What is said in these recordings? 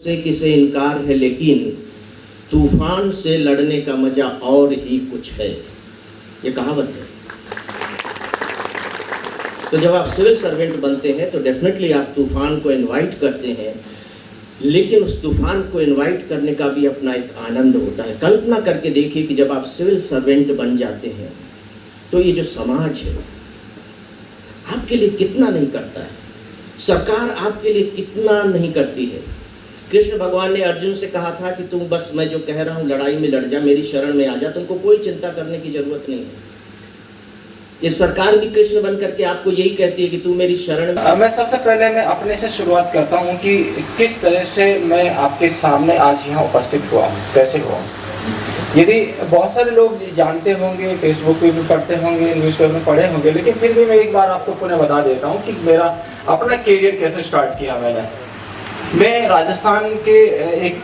से किसे इनकार है, लेकिन तूफान से लड़ने का मजा और ही कुछ है, ये कहावत है। तो जब आप सिविल सर्वेंट बनते हैं तो डेफिनेटली आप तूफान को इनवाइट करते हैं, लेकिन उस तूफान को इनवाइट करने का भी अपना एक आनंद होता है। कल्पना करके देखिए कि जब आप सिविल सर्वेंट बन जाते हैं तो ये जो समाज है आपके लिए कितना नहीं करता है, सरकार आपके लिए कितना नहीं करती है। कृष्ण भगवान ने अर्जुन से कहा था कि तुम बस मैं जो कह रहा हूँ लड़ाई में लड़ जा, मेरी शरण में आ जा, तुमको कोई चिंता करने की जरूरत नहीं है। ये सरकार भी कृष्ण बन करके आपको यही कहती है कि तू मेरी शरण में। मैं सबसे पहले मैं अपने से शुरुआत करता हूँ कि किस तरह से मैं आपके सामने आज यहाँ उपस्थित हुआ हूँ, कैसे हुआ हूँ। यदि बहुत सारे लोग जानते होंगे, फेसबुक पे भी पढ़ते होंगे, न्यूज़पेपर में पढ़े होंगे, लेकिन फिर भी मैं एक बार आपको पुनः बता देता हूँ कि मेरा अपना करियर कैसे स्टार्ट किया मैंने। मैं राजस्थान के एक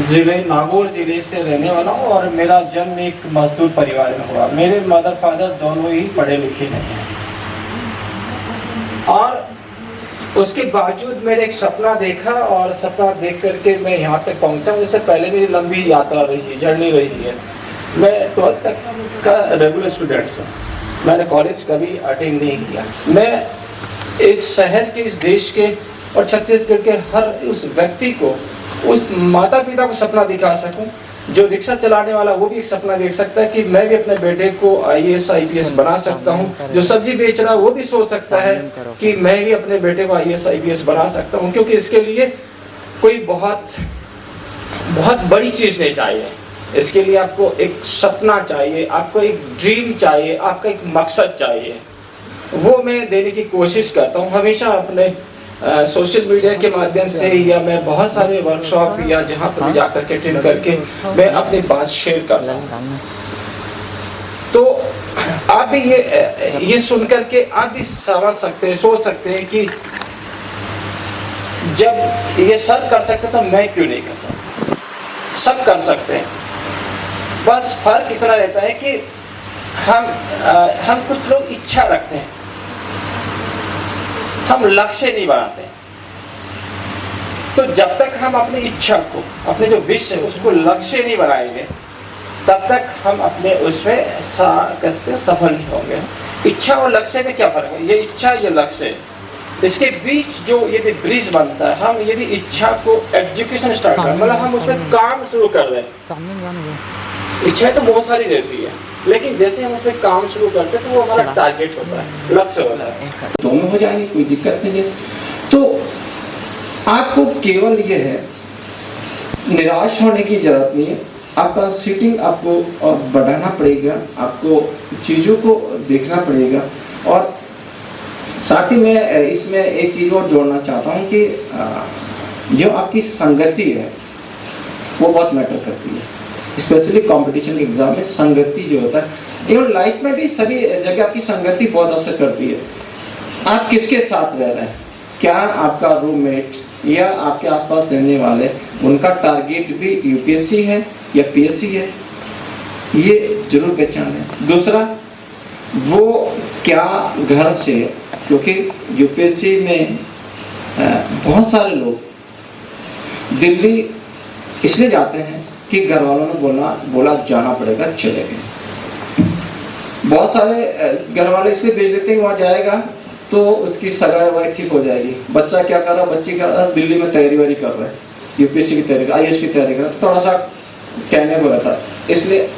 ज़िले नागौर ज़िले से रहने वाला हूँ और मेरा जन्म एक मजदूर परिवार में हुआ। मेरे मदर फादर दोनों ही पढ़े लिखे नहीं हैं और उसके बावजूद मैंने एक सपना देखा और सपना देख करके मैं यहाँ तक पहुँचा। इससे पहले मेरी लंबी यात्रा रही, जर्नी रही है। मैं 12th तक का रेगुलर स्टूडेंट हूँ, मैंने कॉलेज कभी अटेंड नहीं किया। मैं इस शहर के, इस देश के और छत्तीसगढ़ के हर उस व्यक्ति को, उस माता पिता को सपना दिखा सकूं। जो रिक्शा चलाने वाला वो भी एक सपना देख सकता है कि मैं भी अपने बेटे को IAS IPS बना सकता हूं। जो सब्जी बेच रहा है वो भी सोच सकता है कि मैं भी अपने बेटे को IAS IPS बना सकता हूं, क्योंकि इसके लिए कोई बहुत बड़ी चीज़ नहीं चाहिए। इसके लिए आपको एक सपना चाहिए, आपको एक ड्रीम चाहिए, आपका एक मकसद चाहिए। वो मैं देने की कोशिश करता हूँ हमेशा अपने सोशल मीडिया के माध्यम से, या मैं बहुत सारे वर्कशॉप या जहाँ पर भी जाकर के अटेंड करके मैं अपनी बात शेयर करता हूँ। तो आप भी ये सुन करके आप भी समझ सकते हैं, सोच सकते हैं कि जब ये सब कर सकते तो मैं क्यों नहीं कर सकता। सब कर सकते हैं, बस फर्क इतना रहता है कि हम कुछ लोग इच्छा रखते हैं, हम लक्ष्य नहीं बनाते। तो जब तक हम अपनी इच्छा को, अपने जो विश है उसको लक्ष्य नहीं बनाएंगे, तब तक हम अपने उसमें सफल नहीं होंगे। इच्छा और लक्ष्य में क्या फर्क है? ये इच्छा, ये लक्ष्य, इसके बीच जो यदि ब्रिज बनता है, हम यदि इच्छा को एजुकेशन स्टार्ट करें, मतलब हम उसमें काम शुरू कर दें। इच्छाएं तो बहुत सारी रहती है, लेकिन जैसे हम उसमें काम शुरू करते हैं तो वो हमारा टारगेट होता है, लक्ष्य होता है। दोनों हो जाएंगे, कोई दिक्कत नहीं है। तो आपको केवल ये है, निराश होने की जरूरत नहीं है। आपका सीटिंग आपको बढ़ाना पड़ेगा, आपको चीज़ों को देखना पड़ेगा। और साथ ही मैं इसमें एक चीज़ और जोड़ना चाहता हूँ कि जो आपकी संगति है वो बहुत मैटर करती है। स्पेशली कंपटीशन एग्जाम में संगति जो होता है, एवं लाइफ में भी सभी जगह आपकी संगति बहुत असर करती है। आप किसके साथ रह रहे हैं, क्या आपका रूममेट या आपके आसपास रहने वाले, उनका टारगेट भी UPSC है या PSC है, ये जरूर पहचानें। दूसरा, वो क्या घर से, क्योंकि UPSC में बहुत सारे लोग दिल्ली इसलिए जाते हैं कि घर वालों ने बोला जाना पड़ेगा, चले गए। बहुत सारे घर वाले इसलिए भेज देते हैं वहाँ जाएगा तो उसकी सगाई वाई ठीक हो जाएगी। बच्चा क्या कर रहा, बच्ची क्या कर रहा, दिल्ली में तैयारी वारी कर रहा है, UPSC की तैयारी, IAS की तैयारी कर रहा है, थोड़ा सा कहने को रहता है। इसलिए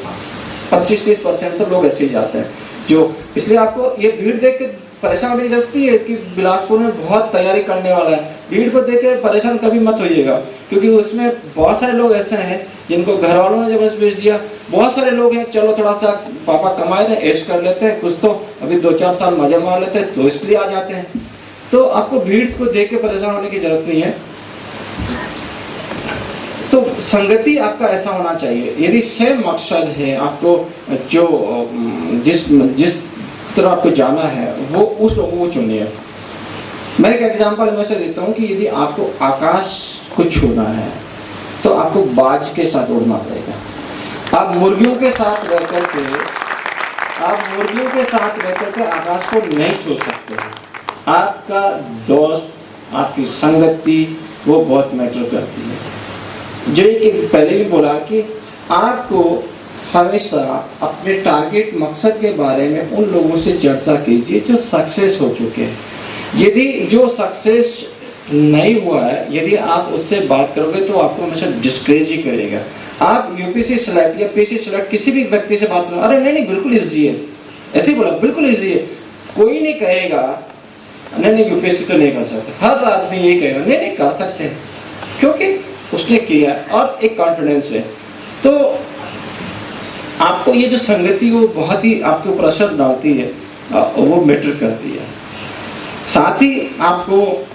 25-30% तो लोग ऐसे ही जाते हैं। जो इसलिए आपको ये भीड़ देख के परेशान होने की जरूरत है कि बिलासपुर में बहुत तैयारी करने वाला है। भीड़ को देख के परेशान कभी मत होइएगा, क्योंकि उसमें बहुत सारे लोग ऐसे हैं जिनको घर वालों ने जबरदस्त भेज दिया। बहुत सारे लोग हैं, चलो थोड़ा सा पापा कमाए रहे, ऐश कर लेते हैं, कुछ तो अभी 2-4 साल मजा मार लेते हैं, तो इसलिए आ जाते हैं। तो आपको भीड़ को देख के परेशान होने की जरूरत नहीं है। तो संगति आपका ऐसा होना चाहिए, यदि सेम मकसद है आपको, जो जिस तरह आपको जाना है वो उस लोगों को चुनिए। मैं एक एग्जांपल में से देता हूँ कि यदि आपको आकाश को छूना है तो आपको बाज के साथ उड़ना पड़ेगा। आप मुर्गियों के साथ रह करके आकाश को नहीं छू सकते। आपका दोस्त, आपकी संगति, वो बहुत मैटर करती है। जो एक पहले भी बोला कि आपको हमेशा अपने टारगेट मकसद के बारे में उन लोगों से चर्चा कीजिए जो सक्सेस हो चुके हैं। यदि जो सक्सेस नहीं हुआ है, यदि आप उससे बात करोगे तो आपको हमेशा डिस्करेज ही करेगा। आप यूपीएससी सेलेक्ट या पीसी सेलेक्ट किसी भी व्यक्ति से बात करो, अरे नहीं बिल्कुल इजी है, ऐसे ही बोला बिल्कुल इजी है, कोई नहीं कहेगा नहीं यूपीएससी तो नहीं कर सकते। हर आदमी ये कहेगा नहीं कर सकते, क्योंकि उसने किया और एक कॉन्फिडेंस है। तो आपको ये जो संगति वो बहुत ही आपके ऊपर असर डालती है, वो मैटर करती है। साथ ही आपको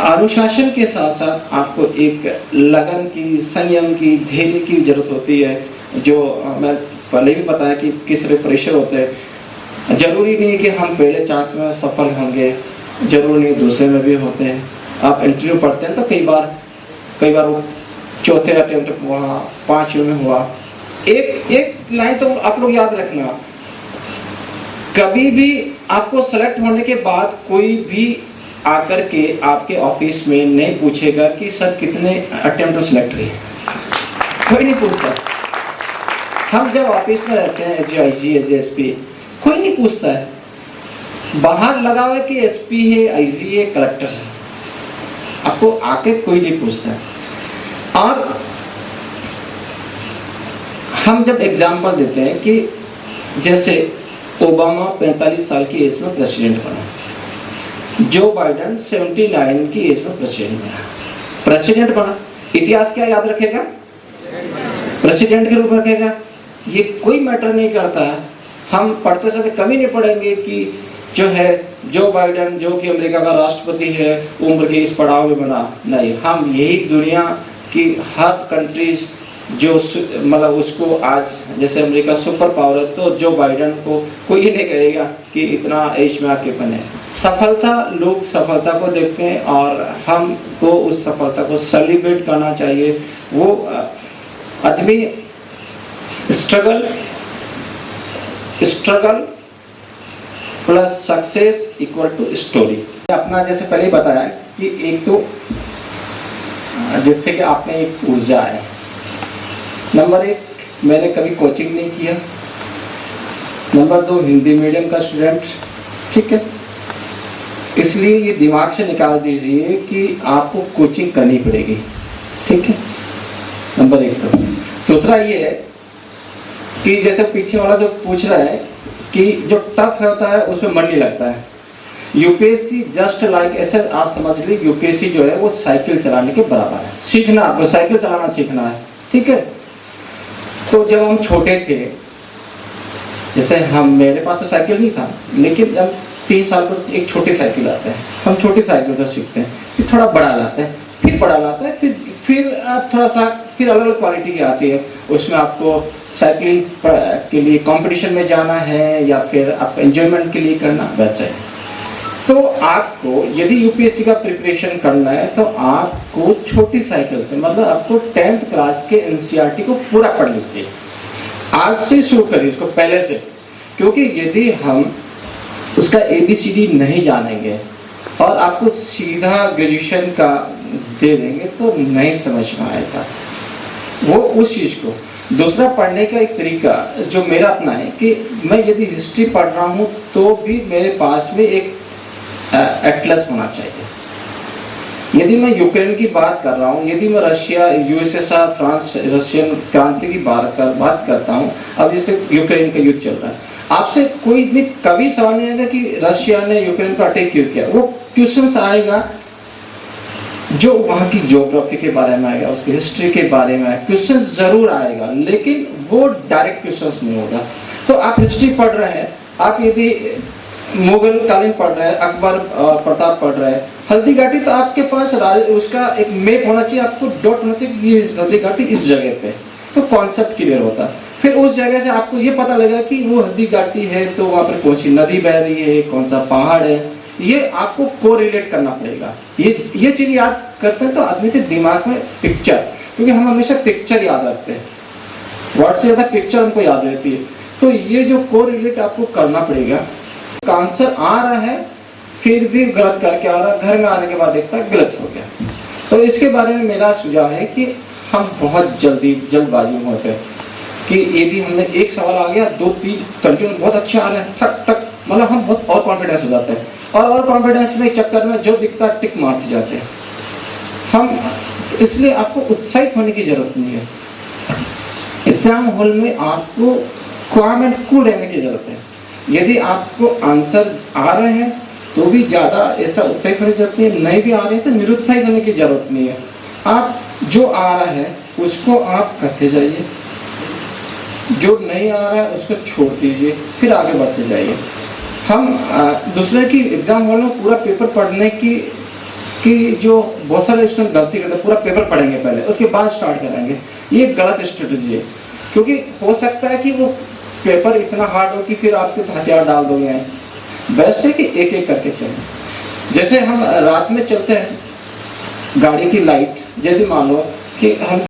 अनुशासन के साथ साथ आपको एक लगन की, संयम की, धैर्य की जरूरत होती है। जो मैं पहले भी बताया कि किस तरह प्रेशर होते हैं। जरूरी नहीं है कि हम पहले चांस में सफल होंगे, जरूरी नहीं दूसरे में भी होते हैं। आप इंटरव्यू पढ़ते हैं तो कई बार वो चौथे अटेम्प्ट हुआ, 5वें में हुआ। एक लाइन तो आप लोग याद रखना, कभी भी आपको सेलेक्ट होने के बाद कोई भी आकर के आपके ऑफिस में नहीं पूछेगा कि सर कितने अटेम्प्ट सेलेक्ट हुए, कोई नहीं पूछता। हम जब ऑफिस में रहते हैं जो आईजी है, एसपी, कोई नहीं पूछता है। बाहर लगा हुआ है कि एसपी है, आईजी है, कलेक्टर है, आपको आके कोई नहीं पूछता है। और हम जब एग्जाम्पल देते हैं कि जैसे ओबामा 45 साल की एज में प्रेसिडेंट बना, जो बाइडेन 79 की एज में प्रेसिडेंट बना। इतिहास क्या याद रखेगा? प्रेसिडेंट के रूप में रखेगा। ये कोई मैटर नहीं करता। हम पढ़ते समय कभी नहीं पढ़ेंगे कि जो है जो बाइडेन जो कि अमेरिका का राष्ट्रपति है उम्र के इस पड़ाव में बना, नहीं। हम यही दुनिया की हर कंट्रीज जो मतलब उसको आज जैसे अमेरिका सुपर पावर है, तो जो बाइडेन को कोई ही नहीं कहेगा कि इतना एज में आके बने। सफलता, लोग सफलता को देखते हैं और हमको उस सफलता को सेलिब्रेट करना चाहिए। वो आदमी struggle plus success equal to story. अपना जैसे पहले ही बताया कि एक तो जैसे कि आपने एक ऊर्जा है। नंबर 1, मैंने कभी कोचिंग नहीं किया। नंबर 2, हिंदी मीडियम का स्टूडेंट, ठीक है। इसलिए ये दिमाग से निकाल दीजिए कि आपको कोचिंग करनी पड़ेगी, ठीक है। नंबर 1 तो दूसरा ये है कि जैसे पीछे वाला जो पूछ रहा है कि जो टफ होता है उसमें मन नहीं लगता है। यूपीएससी जस्ट लाइक, ऐसे आप समझ लीजिए यूपीएससी जो है वो साइकिल चलाने के बराबर है। सीखना, आपको साइकिल चलाना सीखना है, ठीक है। तो जब हम छोटे थे, जैसे मेरे पास तो साइकिल नहीं था, लेकिन जब 3 साल पर एक छोटी साइकिल आता है, हम छोटी साइकिल से सीखते हैं, फिर थोड़ा बड़ा लाते हैं, फिर बड़ा लाता है, फिर थोड़ा सा फिर अलग अलग क्वालिटी की आती है। उसमें आपको साइकिलिंग के लिए कंपटीशन में जाना है या फिर आप एंजॉयमेंट के लिए करना, वैसे। तो आपको यदि यूपीएससी का प्रिपरेशन करना है तो आपको छोटी साइकिल से, मतलब आपको 10th क्लास के एनसीईआरटी को पूरा पढ़ लीजिए। आज से शुरू करिए उसको, पहले से, क्योंकि यदि हम उसका ABCD नहीं जानेंगे और आपको सीधा ग्रेजुएशन का दे देंगे तो नहीं समझ में आएगा वो उस चीज़ को। दूसरा, पढ़ने का एक तरीका जो मेरा अपना है कि मैं यदि हिस्ट्री पढ़ रहा हूँ तो भी मेरे पास में एक एटलस होना चाहिए। यदि मैं यूक्रेन की बात कर रहा हूँ, यदि मैं रशिया, यूएसएसआर, फ्रांस, रशियन क्रांति की बात करता हूँ, अब जैसे यूक्रेन का युद्ध चल रहा है, आपसे कोई भी कभी सवाल नहीं आएगा कि रशिया ने यूक्रेन पर अटैक क्यों किया। वो क्वेश्चंस आएगा जो वहाँ की ज्योग्राफी के बारे में आएगा, उसकी हिस्ट्री के बारे में क्वेश्चन जरूर आएगा, लेकिन वो डायरेक्ट क्वेश्चन नहीं होगा। तो आप हिस्ट्री पढ़ रहे हैं, आप यदि मुगल कालीन पढ़ रहे हैं, अकबर प्रताप पढ़ रहे हैं, हल्दी घाटी, तो आपके पास उसका एक मैप होना चाहिए, आपको डॉट होना चाहिए कि ये हल्दी घाटी इस जगह पे, तो कॉन्सेप्ट क्लियर होता है। फिर उस जगह से आपको ये पता लगेगा कि वो हल्दी घाटी है तो वहाँ पर कौन सी नदी बह रही है, कौन सा पहाड़ है, ये आपको कोरिलेट करना पड़ेगा। ये चीज याद करते हैं तो आदमी के दिमाग में पिक्चर, क्योंकि हम हमेशा पिक्चर याद रखते हैं, वर्ड से ज्यादा पिक्चर हमको याद रहती है। तो ये जो कोरिलेट आपको करना पड़ेगा, आंसर आ रहा है फिर भी गलत करके आ रहा, घर में आने के बाद देखता है गलत हो गया। तो इसके बारे में मेरा सुझाव है कि हम बहुत जल्दबाजी में होते हैं कि ये भी हमने एक सवाल आ गया, 2-3 कंटिन्यू बहुत अच्छे आ रहे हैं, ठक ठक, मतलब हम बहुत और कॉन्फिडेंस हो जाते हैं और कॉन्फिडेंस में चक्कर में जो दिखता है टिक मारते जाते हैं हम। इसलिए आपको उत्साहित होने की जरूरत नहीं है। एग्जाम हॉल में आपको काम एंड कूल रहने की जरूरत है। यदि आपको आंसर आ रहे हैं तो भी ज़्यादा ऐसा उत्साहित होने की जरूरत नहीं है, नहीं भी आ रहे हैं तो निरुत्साहित होने की जरूरत नहीं है। आप जो आ रहा है उसको आप करते जाइए, जो नहीं आ रहा है उसको छोड़ दीजिए, फिर आगे बढ़ते जाइए। हम दूसरे की एग्जाम हॉल में पूरा पेपर पढ़ने की जो बहुत सारे स्टूडेंट गलती करते हैं, पूरा पेपर पढ़ेंगे पहले उसके बाद स्टार्ट करेंगे, ये गलत स्ट्रेटजी है। क्योंकि हो सकता है कि वो पेपर इतना हार्ड हो कि फिर आपके हथियार डाल दोगे। बेस्ट है कि एक एक करके चलें। जैसे हम रात में चलते हैं गाड़ी की लाइट, यदि मान लो कि हम